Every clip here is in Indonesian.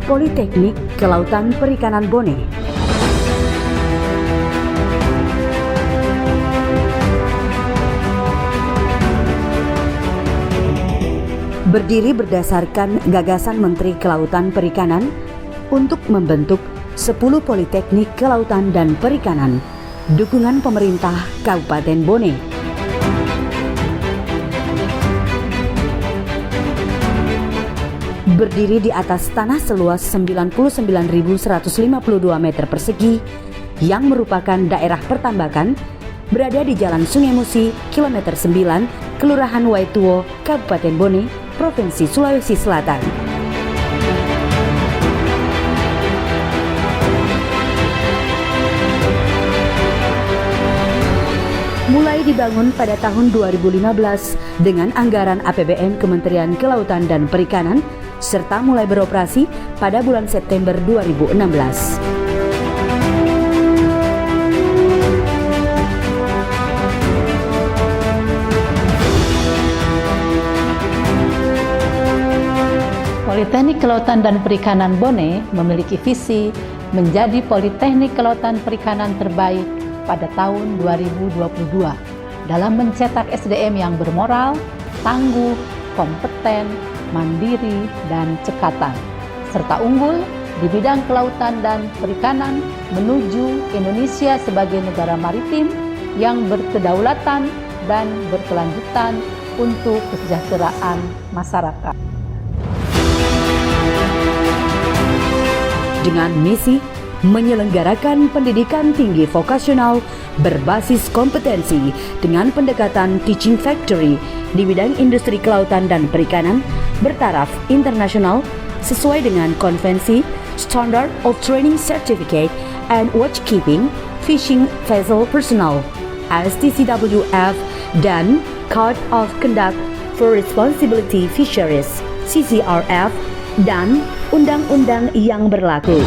Politeknik Kelautan Perikanan Bone. Berdiri berdasarkan gagasan Menteri Kelautan Perikanan untuk membentuk 10 Politeknik Kelautan dan Perikanan, dukungan pemerintah Kabupaten Bone. Berdiri di atas tanah seluas 99.152 meter persegi yang merupakan daerah pertambakan, berada di Jalan Sungai Musi, kilometer 9, Kelurahan Waituo, Kabupaten Bone, Provinsi Sulawesi Selatan. Mulai dibangun pada tahun 2015 dengan anggaran APBN Kementerian Kelautan dan Perikanan, serta mulai beroperasi pada bulan September 2016. Politeknik Kelautan dan Perikanan Bone memiliki visi menjadi Politeknik Kelautan Perikanan terbaik pada tahun 2022 dalam mencetak SDM yang bermoral, tangguh, kompeten, mandiri, dan cekatan, serta unggul di bidang kelautan dan perikanan menuju Indonesia sebagai negara maritim yang berkedaulatan dan berkelanjutan untuk kesejahteraan masyarakat. Dengan misi menyelenggarakan pendidikan tinggi vokasional berbasis kompetensi dengan pendekatan Teaching Factory di bidang industri kelautan dan perikanan bertaraf internasional sesuai dengan konvensi Standard of Training Certificate and Watchkeeping Fishing Vessel Personnel (STCWF) dan Code of Conduct for Responsibility Fisheries (CCRF) dan undang-undang yang berlaku.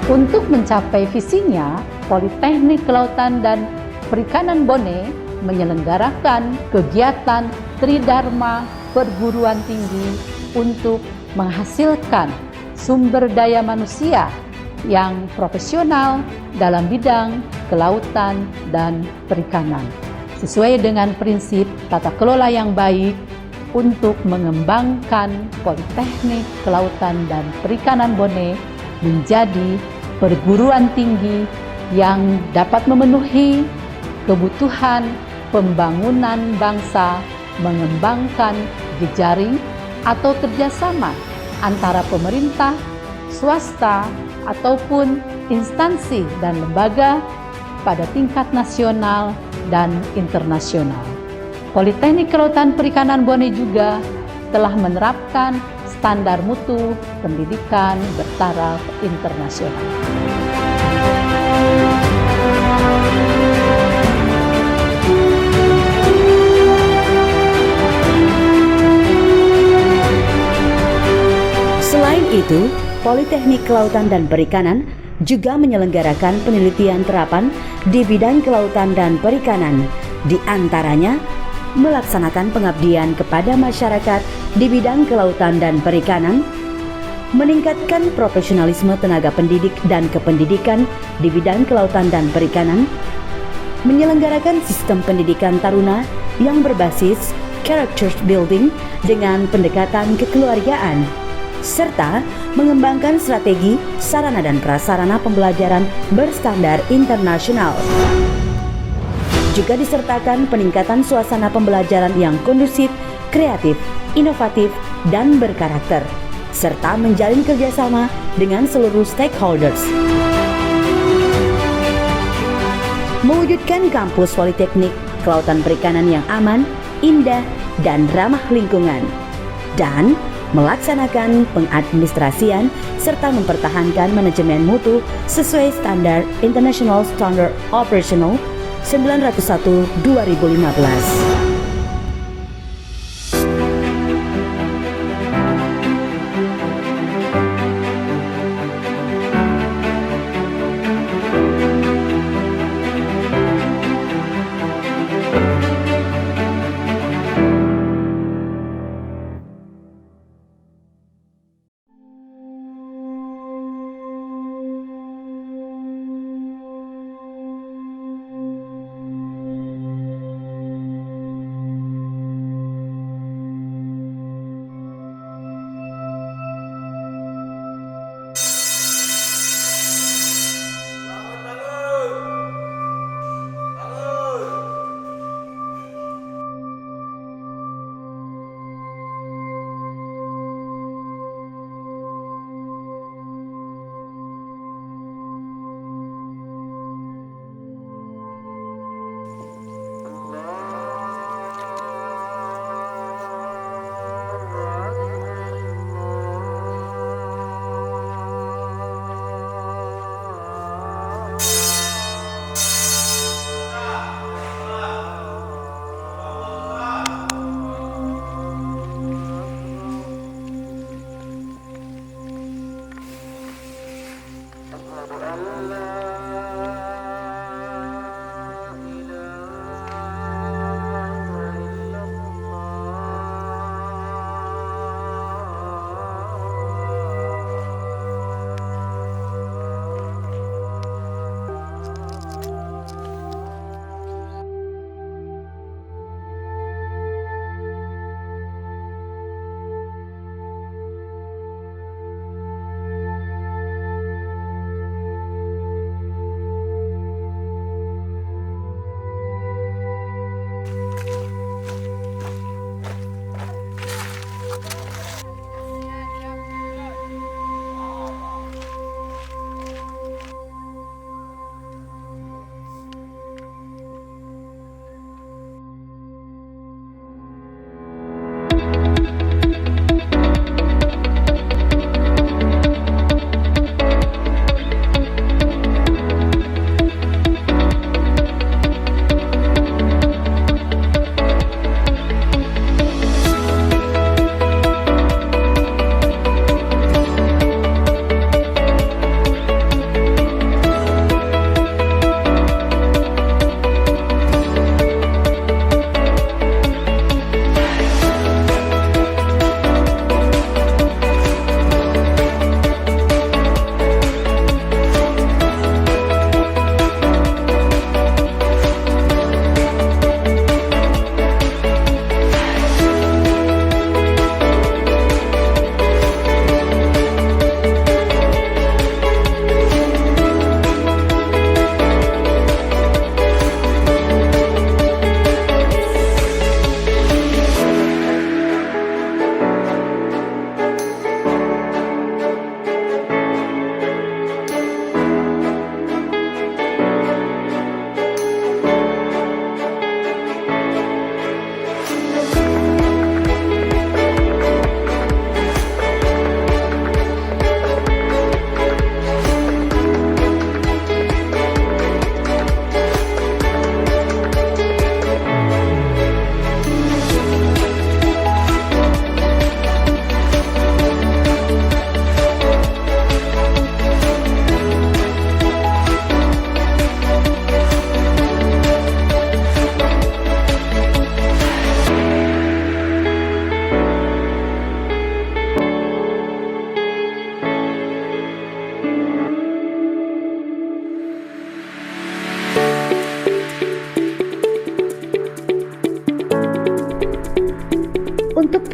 Untuk mencapai visinya, Politeknik Kelautan dan Perikanan Bone menyelenggarakan kegiatan Tridharma Perguruan Tinggi untuk menghasilkan sumber daya manusia yang profesional dalam bidang kelautan dan perikanan, sesuai dengan prinsip tata kelola yang baik untuk mengembangkan Politeknik Kelautan dan Perikanan Bone menjadi perguruan tinggi yang dapat memenuhi kebutuhan pembangunan bangsa, mengembangkan jejaring atau kerjasama antara pemerintah, swasta, ataupun instansi dan lembaga pada tingkat nasional dan internasional. Politeknik Kelautan Perikanan Bone juga telah menerapkan standar mutu pendidikan bertaraf internasional. Selain itu, Politeknik Kelautan dan Perikanan juga menyelenggarakan penelitian terapan di bidang kelautan dan perikanan, di antaranya melaksanakan pengabdian kepada masyarakat di bidang kelautan dan perikanan, meningkatkan profesionalisme tenaga pendidik dan kependidikan di bidang kelautan dan perikanan, menyelenggarakan sistem pendidikan taruna yang berbasis character building dengan pendekatan kekeluargaan, serta mengembangkan strategi sarana dan prasarana pembelajaran berstandar internasional. Juga disertakan peningkatan suasana pembelajaran yang kondusif, kreatif, inovatif, dan berkarakter, serta menjalin kerjasama dengan seluruh stakeholders. Mewujudkan kampus Politeknik Kelautan Perikanan yang aman, indah, dan ramah lingkungan, dan melaksanakan pengadministrasian serta mempertahankan manajemen mutu sesuai standar International Standard Operational 901/2015.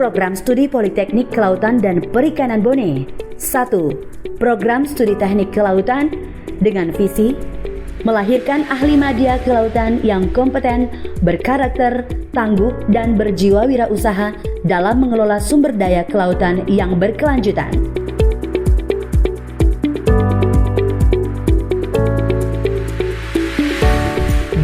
program studi Politeknik Kelautan dan Perikanan Bone. 1. Program studi Teknik Kelautan dengan visi melahirkan ahli media kelautan yang kompeten, berkarakter, tangguh, dan berjiwa wirausaha dalam mengelola sumber daya kelautan yang berkelanjutan.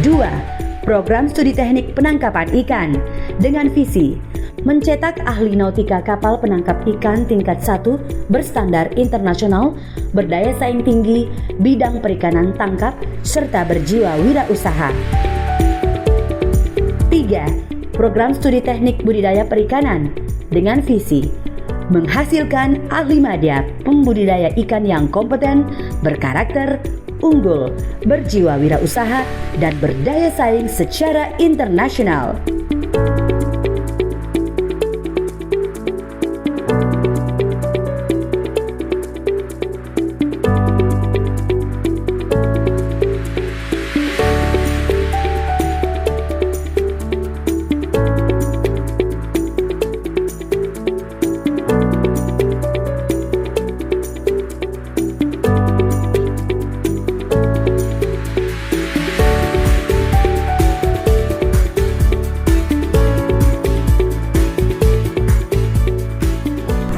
2. Program studi teknik penangkapan ikan dengan visi mencetak ahli nautika kapal penangkap ikan tingkat 1 berstandar internasional, berdaya saing tinggi, bidang perikanan tangkap, serta berjiwa wirausaha. 3. Program studi teknik budidaya perikanan dengan visi menghasilkan ahli media pembudidaya ikan yang kompeten, berkarakter, unggul, berjiwa wirausaha, dan berdaya saing secara internasional.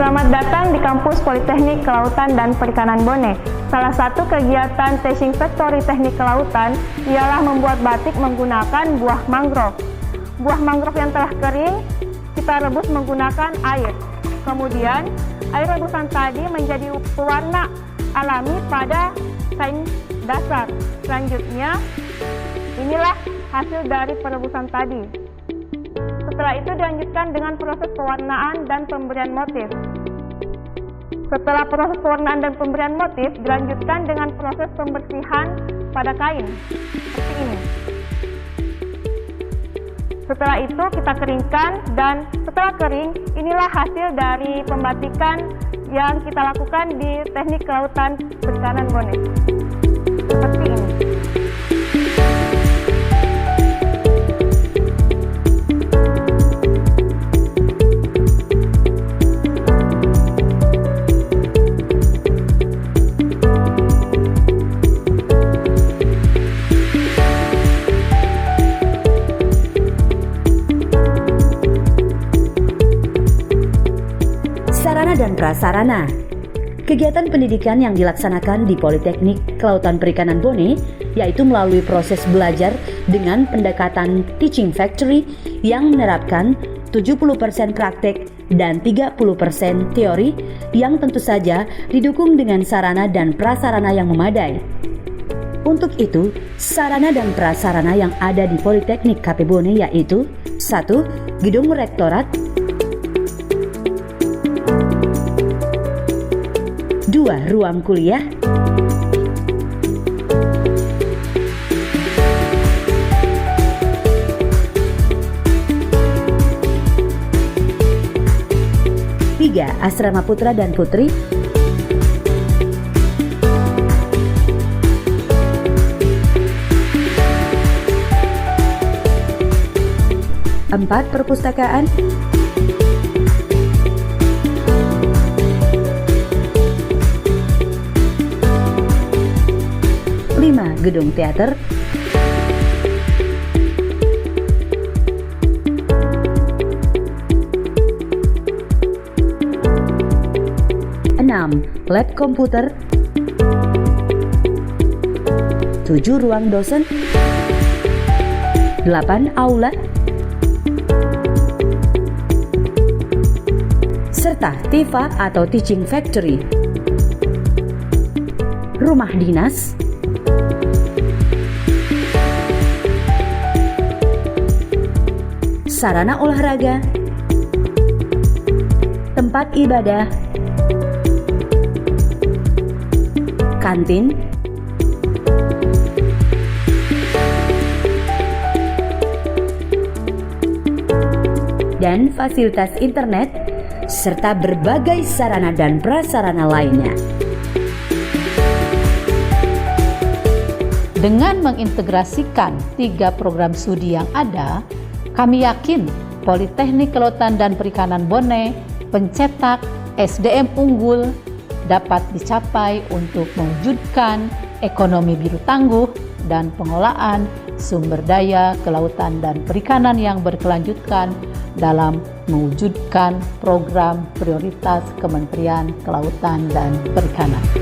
Selamat datang di Kampus Politeknik Kelautan dan Perikanan Bone. Salah satu kegiatan Teaching Factory Teknik Kelautan ialah membuat batik menggunakan buah mangrove. Buah mangrove yang telah kering kita rebus menggunakan air. Kemudian air rebusan tadi menjadi pewarna alami pada kain dasar. Selanjutnya inilah hasil dari perebusan tadi. Setelah itu dilanjutkan dengan proses pewarnaan dan pemberian motif. Setelah proses pewarnaan dan pemberian motif, dilanjutkan dengan proses pembersihan pada kain, seperti ini. Setelah itu kita keringkan, dan setelah kering, inilah hasil dari pembatikan yang kita lakukan di Teknik Kelautan Perikanan Bone. Seperti ini. Sarana dan prasarana. Kegiatan pendidikan yang dilaksanakan di Politeknik Kelautan Perikanan Bone yaitu melalui proses belajar dengan pendekatan Teaching Factory yang menerapkan 70% praktek dan 30% teori yang tentu saja didukung dengan sarana dan prasarana yang memadai. Untuk itu, sarana dan prasarana yang ada di Politeknik KP Bone yaitu 1. Gedung Rektorat, 2. Ruang kuliah, 3. Asrama putra dan putri, 4. Perpustakaan, 5. Gedung teater, 6. Lab komputer, 7. Ruang dosen, 8. Aula, serta TIFA atau Teaching Factory. Rumah dinas, sarana olahraga, tempat ibadah, kantin, dan fasilitas internet, serta berbagai sarana dan prasarana lainnya. Dengan mengintegrasikan 3 program studi yang ada, kami yakin Politeknik Kelautan dan Perikanan Bone pencetak SDM unggul dapat dicapai untuk mewujudkan ekonomi biru tangguh dan pengelolaan sumber daya kelautan dan perikanan yang berkelanjutan dalam mewujudkan program prioritas Kementerian Kelautan dan Perikanan.